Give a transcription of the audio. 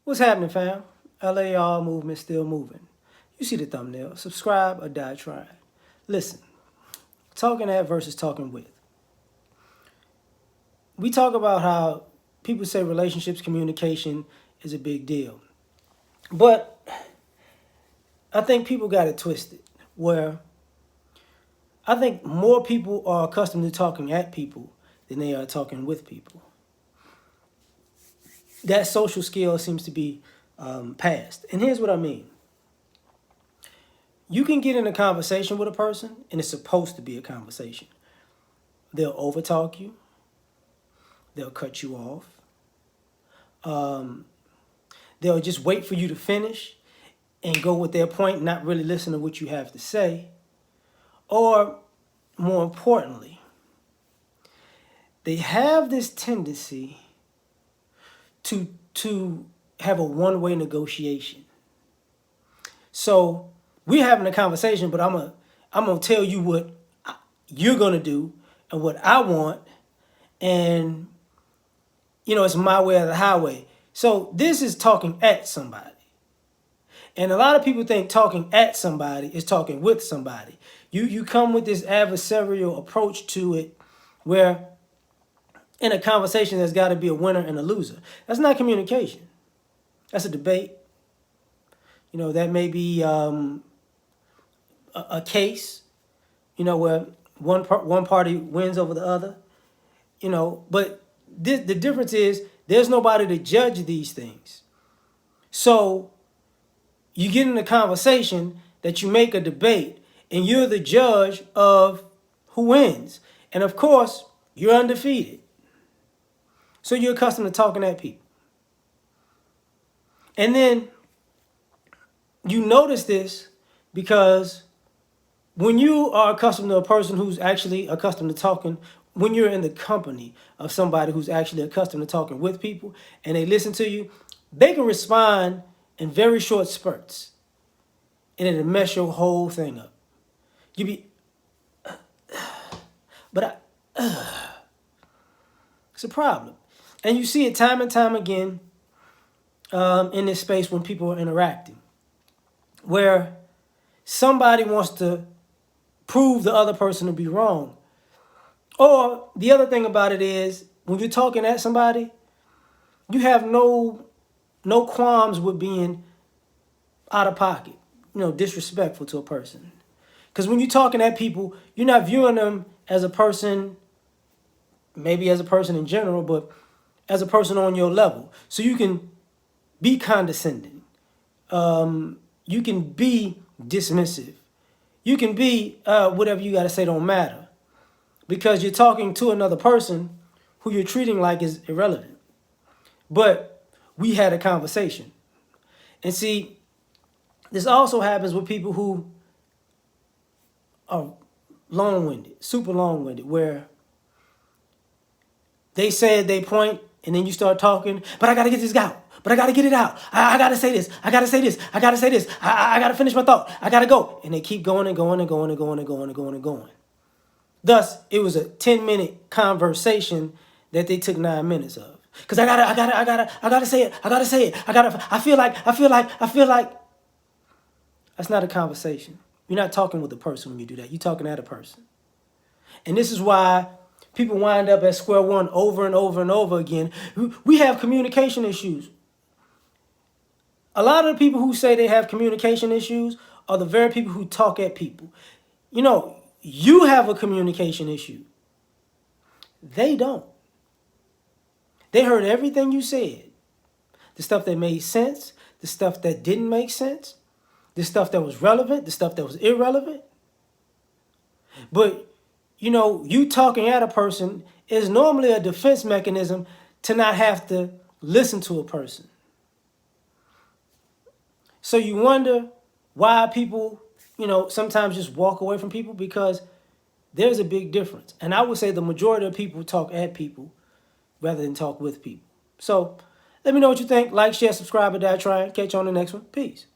What's happening, fam? L.A.R. movement still moving. You see the thumbnail. Subscribe or die trying. Listen, talking at versus talking with. We talk about how people say relationships, communication is a big deal. But I think people got it twisted, where I think more people are accustomed to talking at people than they are talking with people. That social skill seems to be passed. And here's what I mean. You can get in a conversation with a person, and it's supposed to be a conversation. They'll overtalk you. They'll cut you off. They'll just wait for you to finish and go with their point, not really listen to what you have to say. Or, more importantly, they have this tendency to have a one-way negotiation. So we're having a conversation, but I'm gonna tell you what you're gonna do and what I want, and it's my way or the highway. So this is talking at somebody. And a lot of people think talking at somebody is talking with somebody. You come with this adversarial approach to it, where in a conversation there's got to be a winner and a loser. That's not communication. That's a debate. That may be a case, where one party wins over the other. But the difference is there's nobody to judge these things. So you get in a conversation that you make a debate, and you're the judge of who wins. And of course, you're undefeated. So you're accustomed to talking at people. And then you notice this because when you are accustomed to a person who's actually accustomed to talking, when you're in the company of somebody who's actually accustomed to talking with people and they listen to you, they can respond in very short spurts, and it'll mess your whole thing up. You be, it's a problem. And you see it time and time again in this space when people are interacting, where somebody wants to prove the other person to be wrong. Or the other thing about it is, when you're talking at somebody, you have no qualms with being out of pocket, disrespectful to a person. Because when you're talking at people, you're not viewing them as a person, maybe as a person in general, but as a person on your level. So you can be condescending. You can be dismissive. You can be whatever you got to say don't matter. Because you're talking to another person who you're treating like is irrelevant. But we had a conversation. And see, this also happens with people who are long-winded, super long-winded, where they said they point, and then you start talking, but I got to get this out. But I got to get it out. I got to say this. I got to say this. I got to say this. I got to finish my thought. I got to go. And they keep going and going and going and going and going and going and going. Thus, it was a 10-minute conversation that they took 9 minutes of. Because I gotta say it. I gotta say it. I feel like. That's not a conversation. You're not talking with a person when you do that. You're talking at a person. And this is why people wind up at square one over and over and over again. We have communication issues. A lot of the people who say they have communication issues are the very people who talk at people. You have a communication issue. They don't. They heard everything you said. The stuff that made sense, the stuff that didn't make sense, the stuff that was relevant, the stuff that was irrelevant. But, you talking at a person is normally a defense mechanism to not have to listen to a person. So you wonder why people, sometimes just walk away from people, because there's a big difference. And I would say the majority of people talk at people rather than talk with people. So let me know what you think. Like, share, subscribe, or die trying. Catch you on the next one. Peace.